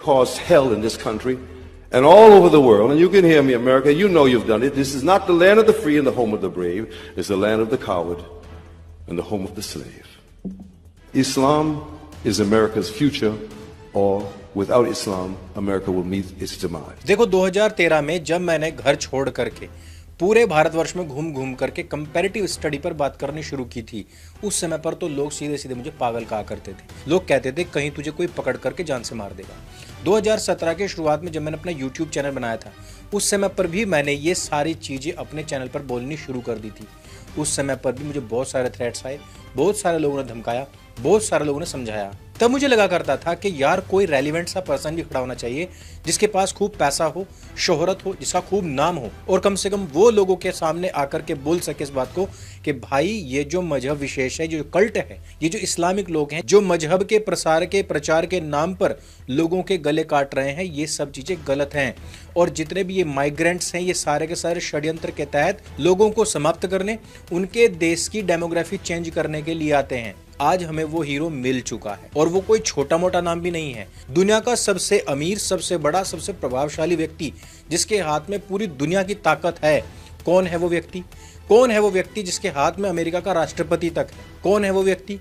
caused hell in this country and all over the world. And you can hear me, America. You know you've done it. This is not the land of the free and the home of the brave. It's the land of the coward and the home of the slave. Islam is America's future, or without Islam, America will meet its demise. देखो 2013 में जब मैंने घर छोड़ करके पूरे भारतवर्ष में घूम घूम करके कंपैरेटिव स्टडी पर बात करनी शुरू की थी, उस समय पर तो लोग सीधे सीधे मुझे पागल कहा करते थे। लोग कहते थे कहीं तुझे कोई पकड़ करके जान से मार देगा। 2017 के शुरुआत में जब मैंने अपना YouTube चैनल बनाया था, उस समय पर भी मैंने ये सारी चीज़ें अपने चैनल पर बोलनी शुरू कर दी थी। उस समय पर भी मुझे बहुत सारे थ्रेट्स आए, बहुत सारे लोगों ने धमकाया, बहुत सारे लोगों ने समझाया। तब मुझे लगा करता था कि यार कोई रेलिवेंट सा पर्सन भी खड़ा होना चाहिए जिसके पास खूब पैसा हो, शोहरत हो, जिसका खूब नाम हो, और कम से कम वो लोगों के सामने आकर के बोल सके इस बात को कि भाई ये जो मजहब विशेष है, जो कल्ट है, ये जो इस्लामिक लोग हैं जो मजहब के प्रचार के नाम पर लोगों के गले काट रहे हैं, ये सब चीजें गलत हैं। और जितने भी ये माइग्रेंट्स हैं, ये सारे के सारे षड्यंत्र के तहत लोगों को समाप्त करने, उनके देश की डेमोग्राफी चेंज करने के लिए आते हैं। आज हमें वो हीरो मिल चुका है, और वो कोई छोटा मोटा नाम भी नहीं है। दुनिया का सबसे अमीर, सबसे बड़ा, सबसे प्रभावशाली व्यक्ति जिसके हाथ में पूरी दुनिया की ताकत है। कौन है वो व्यक्ति? कौन है वो व्यक्ति जिसके हाथ में अमेरिका का राष्ट्रपति तक है? कौन है वो व्यक्ति?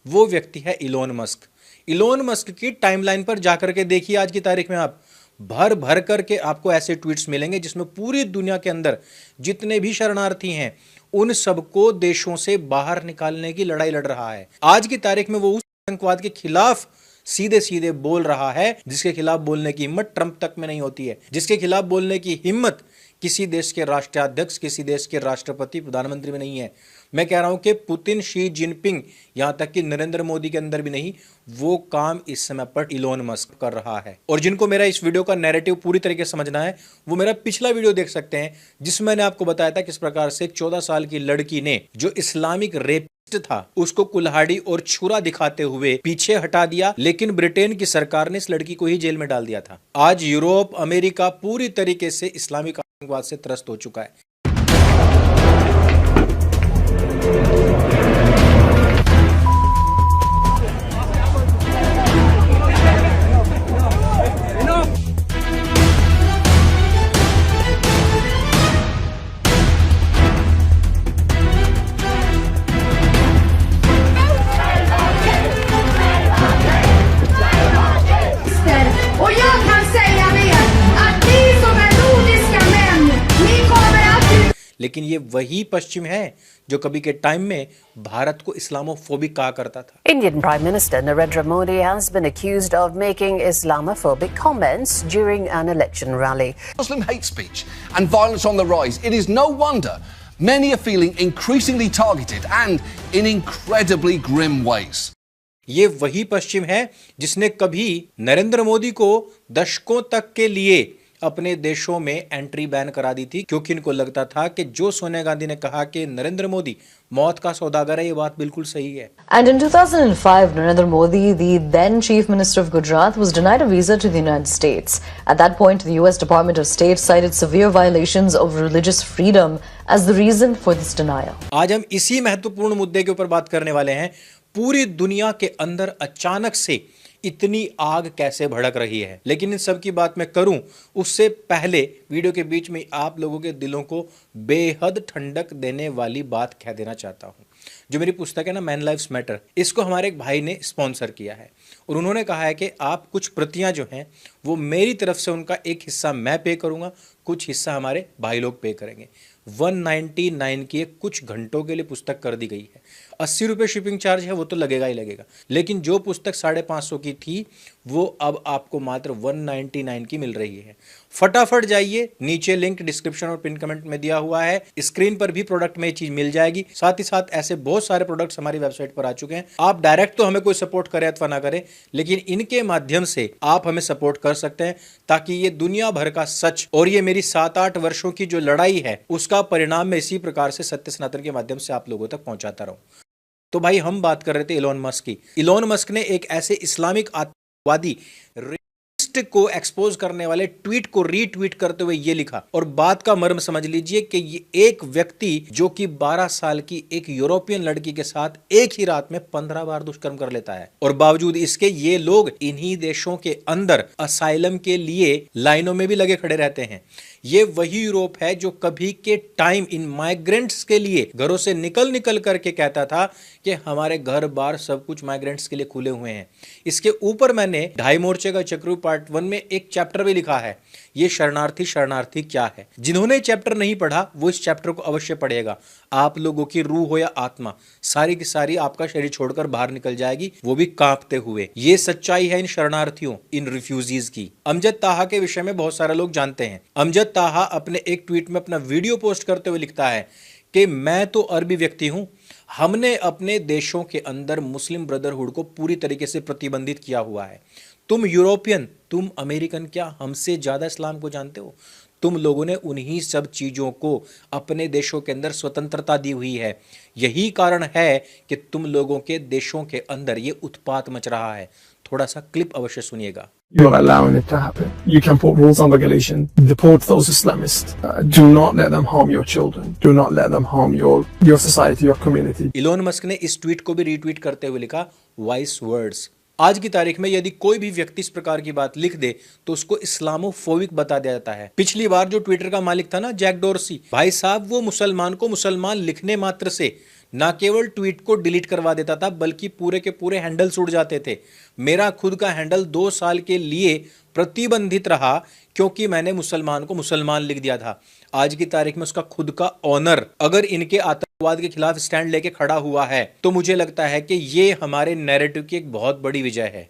वो व्यक्ति है इलोन मस्क। इलोन मस्क की टाइमलाइन पर जाकर के देखिए, आज की तारीख में आप भर भर करके आपको ऐसे ट्वीट्स मिलेंगे जिसमें पूरी दुनिया के अंदर जितने भी शरणार्थी हैं उन सबको देशों से बाहर निकालने की लड़ाई लड़ रहा है। आज की तारीख में वो उस आतंकवाद के खिलाफ सीधे सीधे बोल रहा है जिसके खिलाफ बोलने की हिम्मत ट्रंप तक में नहीं होती है, जिसके खिलाफ बोलने की हिम्मत किसी देश के राष्ट्राध्यक्ष, किसी देश के राष्ट्रपति, प्रधानमंत्री में नहीं है। मैं कह रहा हूं कि पुतिन, शी जिनपिंग, यहां तक कि नरेंद्र मोदी के अंदर भी नहीं। वो काम इस समय पर इलोन मस्क कर रहा है। और जिनको मेरा इस वीडियो का नैरेटिव पूरी तरीके से समझना है, वो मेरा पिछला वीडियो देख सकते हैं जिसमें मैंने आपको बताया था किस प्रकार से 14 साल की लड़की ने जो इस्लामिक रेप था उसको कुल्हाड़ी और छुरा दिखाते हुए पीछे हटा दिया, लेकिन ब्रिटेन की सरकार ने इस लड़की को ही जेल में डाल दिया था। आज यूरोप, अमेरिका पूरी तरीके से इस्लामिक आतंकवाद से त्रस्त हो चुका है। लेकिन ये वही पश्चिम है जो कभी के टाइम में भारत को इस्लामोफोबिक कहा करता था। Indian Prime Minister Narendra Modi has been accused of making Islamophobic comments during an election rally. Muslim hate speech and violence on the rise. It is no wonder many are feeling increasingly targeted and in incredibly grim ways. ये वही पश्चिम है जिसने कभी नरेंद्र मोदी को दशकों तक के लिए अपने देशों में एंट्री बैन करा दी थी, क्योंकि इनको लगता था कि जो सोनिया गांधी ने कहा कि नरेंद्र मोदी मौत का सौदागर है, ये बात बिल्कुल सही है। And in 2005, Narendra Modi, the then Chief Minister of Gujarat, was denied a visa to the United States. At that point, the US Department of State cited severe violations of religious freedom as the reason for this denial. आज हम इसी महत्वपूर्ण मुद्दे के ऊपर बात करने वाले हैं। पूरी दुनिया के अंदर अचानक से इतनी आग कैसे भड़क रही है, लेकिन इन सब की बात मैं करूं उससे पहले वीडियो के बीच में आप लोगों के दिलों को बेहद ठंडक देने वाली बात कह देना चाहता हूं। जो मेरी पुस्तक है ना, मैन लाइव्स मैटर, इसको हमारे एक भाई ने स्पॉन्सर किया है और उन्होंने कहा है कि आप कुछ प्रतियां जो हैं वो मेरी तरफ से उनका एक हिस्सा मैं पे करूंगा, कुछ हिस्सा हमारे भाई लोग पे करेंगे। 199 की कुछ घंटों के लिए पुस्तक कर दी गई है। 80 रुपये शिपिंग चार्ज है, वो तो लगेगा ही लगेगा, लेकिन जो पुस्तक 550 की थी वो अब आपको मात्र 199 की मिल रही है। फटाफट जाइए, नीचे लिंक डिस्क्रिप्शन और पिन कमेंट में दिया हुआ है। स्क्रीन पर भी प्रोडक्ट में ये चीज मिल जाएगी। साथ ही साथ ऐसे बहुत सारे प्रोडक्ट्स हमारी वेबसाइट पर आ चुके हैं। आप डायरेक्ट तो हमें कोई सपोर्ट करें अथवा ना करें, लेकिन इनके माध्यम से आप हमें सपोर्ट कर सकते हैं ताकि ये दुनिया भर का सच और ये मेरी 7-8 वर्षों की जो लड़ाई है उसका परिणाम मैं इसी प्रकार से सत्य सनातन के माध्यम से आप लोगों तक पहुंचाता रहूं। तो भाई हम बात कर रहे थे इलोन मस्क की। इलोन मस्क ने एक ऐसे इस्लामिक आतंकवादी टेररिस्ट को एक्सपोज करने वाले ट्वीट को रीट्वीट करते हुए ये लिखा। और बात का मर्म समझ लीजिए कि ये एक व्यक्ति जो कि 12 साल की एक यूरोपियन लड़की के साथ एक ही रात में 15 बार दुष्कर्म कर लेता है, और बावजूद इसके ये लोग इन्हीं देशों के अंदर असाइलम के लिए लाइनों में भी लगे खड़े रहते हैं। ये वही यूरोप है जो कभी के टाइम इन माइग्रेंट्स के लिए घरों से निकल करके कहता था कि हमारे घर बार सब कुछ माइग्रेंट्स के लिए खुले हुए हैं। इसके ऊपर मैंने ढाई मोर्चे का चक्रव्यूह पार्ट 1 में एक चैप्टर भी लिखा है, ये शरणार्थी क्या है। जिन्होंने चैप्टर नहीं पढ़ा वो इस चैप्टर को अवश्य पढ़ेगा। आप लोगों की रूह हो या आत्मा, सारी की सारी आपका शरीर छोड़कर बाहर निकल जाएगी, वो भी कांपते हुए। ये सच्चाई है इन शरणार्थियों, इन रिफ्यूजीज की। अमजद ताहा के विषय में बहुत सारे लोग जानते हैं। अमजद ताहा अपने एक ट्वीट में अपना वीडियो पोस्ट करते हुए लिखता है कि मैं तो अरबी व्यक्ति हूं, हमने अपने देशों के अंदर मुस्लिम ब्रदरहुड को पूरी तरीके से प्रतिबंधित किया हुआ है। तुम यूरोपियन, तुम अमेरिकन क्या हमसे ज्यादा इस्लाम को जानते हो? तुम लोगों ने उन्हीं सब चीजों को अपने देशों के अंदर स्वतंत्रता दी हुई है। यही कारण है कि तुम लोगों के देशों के अंदर ये उत्पात मच रहा है। थोड़ा सा क्लिप अवश्य सुनिएगा। You're allowing it to happen. You can put rules on regulation. Deport those Islamists. Do not let them harm your children. Do not let them harm your society, your community. Elon Musk ने इस tweet को भी retweet करते हुए लिखा, vice words. आज की तारीख में यदि कोई भी व्यक्ति इस प्रकार की बात लिख दे तो उसको इस्लामोफोबिक बता दिया जाता है। पिछली बार जो ट्विटर का मालिक था ना, जैक डोर्सी, भाई साहब वो मुसलमान को मुसलमान लिखने मात्र से ना केवल ट्वीट को डिलीट करवा देता था बल्कि पूरे के पूरे हैंडल्स उड़ जाते थे। मेरा खुद का हैंडल 2 साल के लिए प्रतिबंधित रहा क्योंकि मैंने मुसलमान को मुसलमान लिख दिया था। आज की तारीख में उसका खुद का ऑनर अगर इनके आतंकवाद के खिलाफ स्टैंड लेके खड़ा हुआ है तो मुझे लगता है कि ये हमारे नैरेटिव की एक बहुत बड़ी विजय है।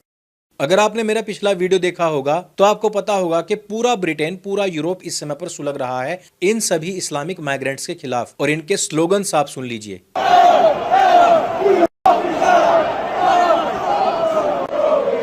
अगर आपने मेरा पिछला वीडियो देखा होगा तो आपको पता होगा कि पूरा ब्रिटेन, पूरा यूरोप इस समय पर सुलग रहा है इन सभी इस्लामिक माइग्रेंट्स के खिलाफ, और इनके स्लोगन्स आप सुन लीजिए।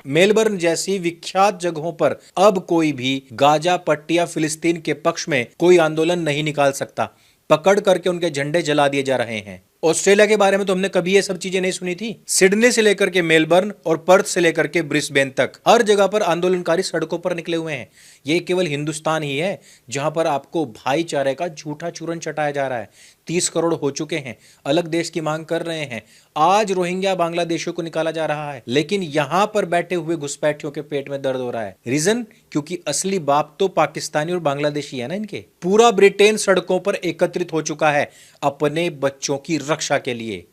मेलबर्न जैसी विख्यात जगहों पर अब कोई भी गाजा पट्टी या फिलिस्तीन के पक्ष में कोई आंदोलन नहीं निकाल सकता। पकड़ करके उनके झंडे जला दिए जा रहे हैं। ऑस्ट्रेलिया के बारे में तो हमने कभी ये सब चीजें नहीं सुनी थी। सिडनी से लेकर के मेलबर्न और पर्थ से लेकर के ब्रिस्बेन तक हर जगह पर आंदोलनकारी सड़कों पर निकले हुए हैं। ये केवल हिंदुस्तान ही है जहां पर आपको भाईचारे का झूठा चूरन चटाया जा रहा है। 30 करोड़ हो चुके हैं, अलग देश की मांग कर रहे हैं। आज रोहिंग्या बांग्लादेशियों को निकाला जा रहा है, लेकिन यहां पर बैठे हुए घुसपैठियों के पेट में दर्द हो रहा है। रीजन, क्योंकि असली बाप तो पाकिस्तानी और बांग्लादेशी है ना इनके। पूरा ब्रिटेन सड़कों पर एकत्रित हो चुका है अपने बच्चों की रक्षा के लिए।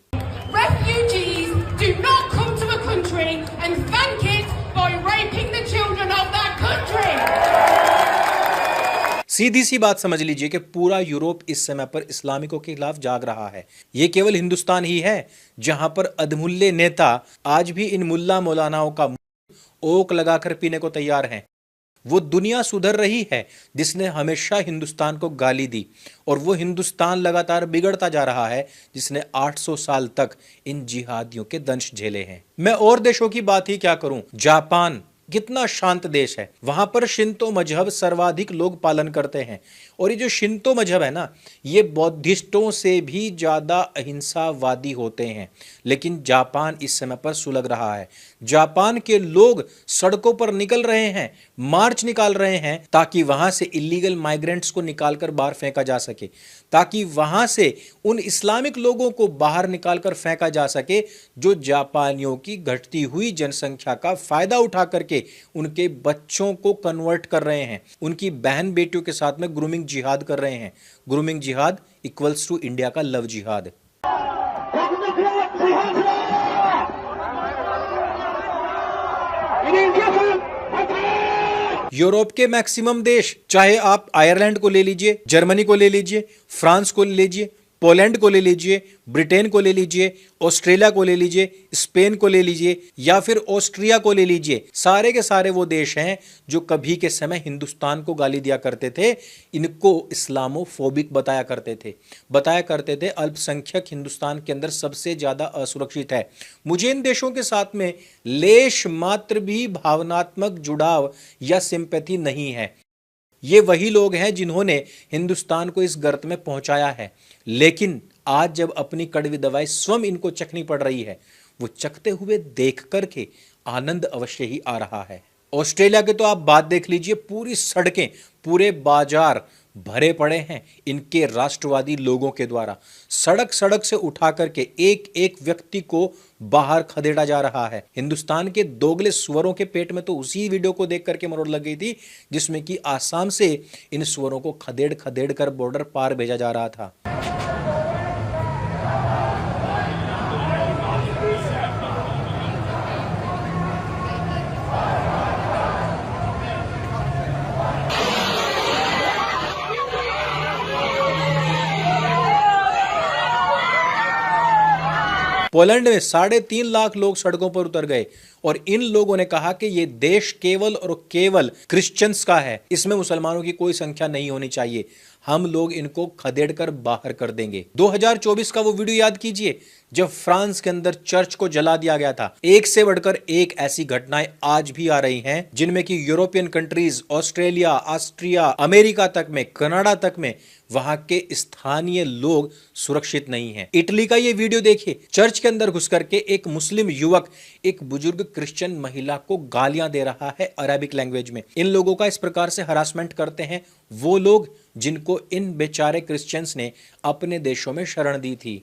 Refugees do not come to a country and thank it by raping the children of that country. सीधी सी बात समझ लीजिए कि पूरा यूरोप इस समय पर इस्लामिकों के खिलाफ जाग रहा है। ये केवल हिंदुस्तान ही है जहां पर अधमुल्ले नेता आज भी इन मुल्ला मौलानाओं का ओक लगाकर पीने को तैयार हैं। वो दुनिया सुधर रही है जिसने हमेशा हिंदुस्तान को गाली दी, और वो हिंदुस्तान लगातार बिगड़ता जा रहा है जिसने 800 साल तक इन जिहादियों के दंश झेले हैं। मैं और देशों की बात ही क्या करूं। जापान कितना शांत देश है, वहां पर शिंतो मजहब सर्वाधिक लोग पालन करते हैं, और ये जो शिंतो मजहब है ना, ये बौद्धिस्टों से भी ज्यादा अहिंसावादी होते हैं। लेकिन जापान इस समय पर सुलग रहा है। जापान के लोग सड़कों पर निकल रहे हैं, मार्च निकाल रहे हैं, ताकि वहां से इलीगल माइग्रेंट्स को निकालकर बाहर फेंका जा सके, ताकि वहां से उन इस्लामिक लोगों को बाहर निकालकर फेंका जा सके जो जापानियों की घटती हुई जनसंख्या का फायदा उठा करके उनके बच्चों को कन्वर्ट कर रहे हैं, उनकी बहन बेटियों के साथ में ग्रूमिंग जिहाद कर रहे हैं। ग्रूमिंग जिहाद इक्वल्स टू इंडिया का लव जिहाद। यूरोप के मैक्सिमम देश, चाहे आप आयरलैंड को ले लीजिए, जर्मनी को ले लीजिए, फ्रांस को ले लीजिए, पोलैंड को ले लीजिए, ब्रिटेन को ले लीजिए, ऑस्ट्रेलिया को ले लीजिए, स्पेन को ले लीजिए, या फिर ऑस्ट्रिया को ले लीजिए, सारे के सारे वो देश हैं जो कभी के समय हिंदुस्तान को गाली दिया करते थे। इनको इस्लामोफोबिक बताया करते थे। अल्पसंख्यक हिंदुस्तान के अंदर सबसे ज्यादा असुरक्षित है। मुझे इन देशों के साथ में लेश मात्र भी भावनात्मक जुड़ाव या सिंपैथी नहीं है। ये वही लोग हैं जिन्होंने हिंदुस्तान को इस गर्त में पहुंचाया है, लेकिन आज जब अपनी कड़वी दवाई स्वयं इनको चखनी पड़ रही है, वो चखते हुए देख करके आनंद अवश्य ही आ रहा है। ऑस्ट्रेलिया के तो आप बात देख लीजिए, पूरी सड़कें, पूरे बाजार भरे पड़े हैं इनके राष्ट्रवादी लोगों के द्वारा। सड़क सड़क से उठा करके एक एक व्यक्ति को बाहर खदेड़ा जा रहा है। हिंदुस्तान के दोगले सुअरों के पेट में तो उसी वीडियो को देख करके मरोड़ लग गई थी जिसमें कि आसाम से इन सुअरों को खदेड़ खदेड़ कर बॉर्डर पार भेजा जा रहा था। पोलैंड में 3.5 लाख लोग सड़कों पर उतर गए और इन लोगों ने कहा कि ये देश केवल और केवल क्रिश्चियंस का है, इसमें मुसलमानों की कोई संख्या नहीं होनी चाहिए, हम लोग इनको खदेड़ कर बाहर कर देंगे। 2024 का वो वीडियो याद कीजिए जब फ्रांस के अंदर चर्च को जला दिया गया था। एक से बढ़कर एक ऐसी घटनाएं आज भी आ रही हैं जिनमें कि European countries, Australia, Austria, America तक में, कनाडा तक में वहां के स्थानीय लोग सुरक्षित नहीं हैं। इटली का ये वीडियो देखिए, चर्च के अंदर घुस करके एक मुस्लिम युवक एक बुजुर्ग क्रिश्चियन महिला को गालियां दे रहा है अरबिक लैंग्वेज में। इन लोगों का इस प्रकार से हरासमेंट करते हैं वो लोग जिनको इन बेचारे क्रिश्चियंस ने अपने देशों में शरण दी थी।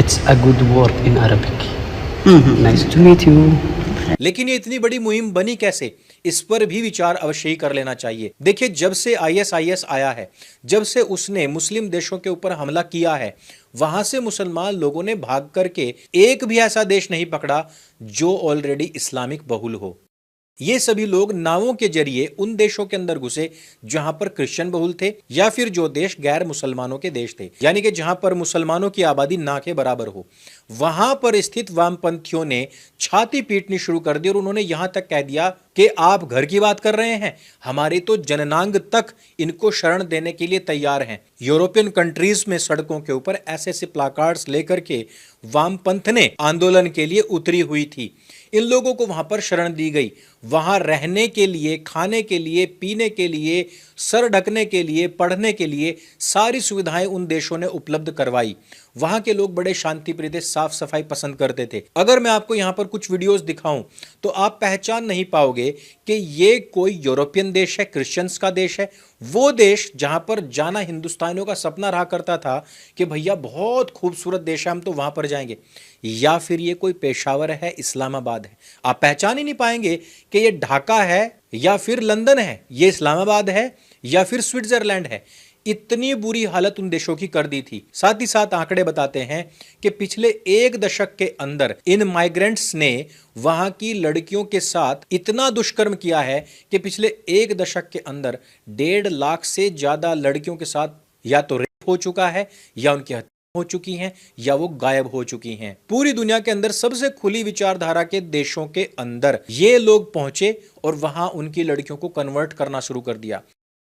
It's a good word in Arabic. Nice to meet you. लेकिन ये इतनी बड़ी मुहिम बनी कैसे, इस पर भी विचार अवश्य ही कर लेना चाहिए। देखिए, जब से ISIS आया है, जब से उसने मुस्लिम देशों के ऊपर हमला किया है, वहां से मुसलमान लोगों ने भाग करके एक भी ऐसा देश नहीं पकड़ा जो ऑलरेडी इस्लामिक बहुल हो। ये सभी लोग नावों के जरिए उन देशों के अंदर घुसे जहां पर क्रिश्चियन बहुल थे या फिर जो देश गैर मुसलमानों के देश थे, यानी कि जहां पर मुसलमानों की आबादी ना के बराबर हो। वहां पर स्थित वामपंथियों ने छाती पीटनी शुरू कर दी और उन्होंने यहां तक कह दिया कि आप घर की बात कर रहे हैं, हमारी तो जननांग तक इनको शरण देने के लिए तैयार हैं। यूरोपियन कंट्रीज में सड़कों के ऊपर ऐसे ऐसे प्लाकार्ड्स लेकर के वामपंथ ने आंदोलन के लिए उतरी हुई थी। इन लोगों को वहां पर शरण दी गई, वहां रहने के लिए, खाने के लिए, पीने के लिए, सर ढकने के लिए, पढ़ने के लिए सारी सुविधाएं उन देशों ने उपलब्ध करवाई। वहां के लोग बड़े शांतिप्रिय थे, साफ सफाई पसंद करते थे। अगर मैं आपको यहां पर कुछ वीडियोस दिखाऊं तो आप पहचान नहीं पाओगे कि ये कोई यूरोपियन देश है, क्रिश्चियंस का देश है, वो देश जहां पर जाना हिंदुस्तानियों का सपना रहा करता था कि भैया बहुत खूबसूरत देश है, हम तो वहां पर जाएंगे। या फिर ये कोई पेशावर है, इस्लामाबाद है। आप पहचान ही नहीं पाएंगे कि ये ढाका है या फिर लंदन है, ये इस्लामाबाद है या फिर स्विट्जरलैंड है। इतनी बुरी हालत उन देशों की कर दी थी। साथ ही साथ आंकड़े बताते हैं कि पिछले 1 दशक के अंदर इन माइग्रेंट्स ने वहां की लड़कियों के साथ इतना दुष्कर्म किया है कि पिछले 1 दशक के अंदर 1.5 लाख से ज्यादा लड़कियों के साथ या तो रेप हो चुका है या उनकी हत्या हो चुकी हैं या वो गायब हो चुकी हैं। पूरी दुनिया के अंदर सबसे खुली विचारधारा के देशों के अंदर ये लोग पहुंचे और वहां उनकी लड़कियों को कन्वर्ट करना शुरू कर दिया।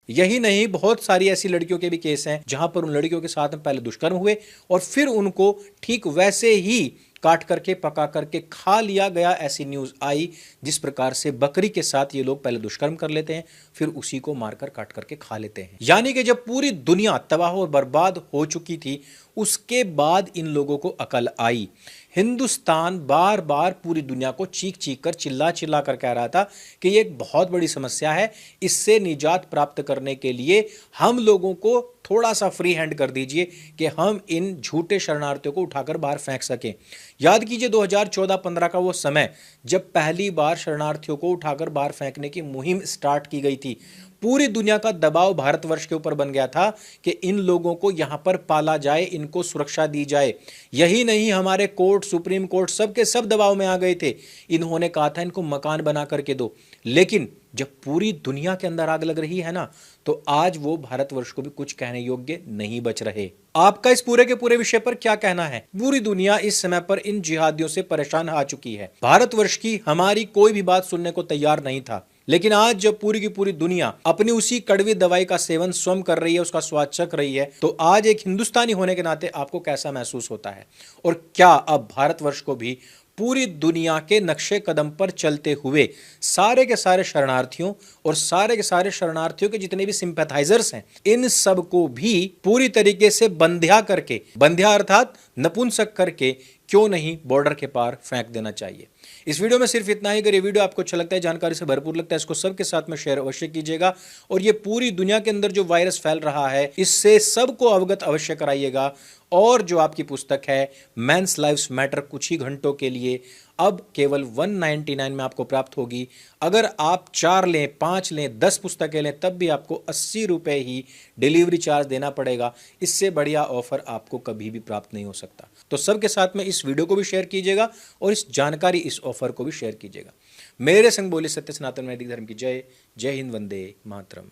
यही नहीं, बहुत सारी ऐसी लड़कियों के भी केस हैं जहां पर उन लड़कियों के साथ में पहले दुष्कर्म हुए और फिर उनको ठीक वैसे ही काट करके, पका करके खा लिया गया। ऐसी न्यूज आई जिस प्रकार से बकरी के साथ ये लोग पहले दुष्कर्म कर लेते हैं, फिर उसी को मारकर काट करके खा लेते हैं। यानी कि जब पूरी दुनिया तबाह और बर्बाद हो चुकी थी, उसके बाद इन लोगों को अकल आई। हिंदुस्तान बार बार पूरी दुनिया को चीख चीख कर, चिल्ला चिल्ला कर कह रहा था कि ये एक बहुत बड़ी समस्या है, इससे निजात प्राप्त करने के लिए हम लोगों को थोड़ा सा फ्री हैंड कर दीजिए कि हम इन झूठे शरणार्थियों को उठाकर बाहर फेंक सकें। याद कीजिए 2014-15 का वो समय जब पहली बार शरणार्थियों को उठाकर बाहर फेंकने की मुहिम स्टार्ट की गई थी। पूरी दुनिया का दबाव भारतवर्ष के ऊपर बन गया था कि इन लोगों को यहां पर पाला जाए, इनको सुरक्षा दी जाए। यही नहीं, हमारे कोर्ट, सुप्रीम कोर्ट सबके सब दबाव में आ गए थे। इन्होंने कहा था इनको मकान बना करके दो। लेकिन जब पूरी दुनिया के अंदर आग लग रही है ना, तो आज वो भारतवर्ष को भी कुछ कहने योग्य नहीं बच रहे। आपका इस पूरे के पूरे विषय पर क्या कहना है? पूरी दुनिया इस समय पर इन जिहादियों से परेशान आ चुकी है। भारतवर्ष की हमारी कोई भी बात सुनने को तैयार नहीं था। लेकिन आज जब पूरी की पूरी दुनिया अपनी उसी कड़वी दवाई का सेवन स्वयं कर रही है, उसका स्वाद चख रही है, तो आज एक हिंदुस्तानी होने के नाते आपको कैसा महसूस होता है? और क्या अब भारतवर्ष को भी पूरी दुनिया के नक्शे कदम पर चलते हुए सारे के सारे शरणार्थियों और सारे के सारे शरणार्थियों के जितने भी सिंपैथाइजर्स हैं, इन सब को भी पूरी तरीके से बंध्या करके, बंध्या अर्थात नपुंसक करके क्यों नहीं बॉर्डर के पार फेंक देना चाहिए। इस वीडियो में सिर्फ इतना ही। अगर ये वीडियो आपको अच्छा लगता है, जानकारी से भरपूर लगता है, इसको सबके साथ में शेयर अवश्य कीजिएगा और ये पूरी दुनिया के अंदर जो वायरस फैल रहा है इससे सबको अवगत अवश्य कराइएगा। और जो आपकी पुस्तक है मेंस लाइव्स मैटर कुछ ही घंटों के लिए अब केवल 199 में आपको प्राप्त होगी। अगर आप 4 लें, 5 लें, 10 पुस्तकें लें तब भी आपको 80 रुपये ही डिलीवरी चार्ज देना पड़ेगा। इससे बढ़िया ऑफर आपको कभी भी प्राप्त नहीं हो सकता। तो सबके साथ में इस वीडियो को भी शेयर कीजिएगा और इस जानकारी, इस ऑफर को भी शेयर कीजिएगा। मेरे संग बोले सत्य सनातन वैदिक धर्म की जय। जय हिंद, वंदे मातरम।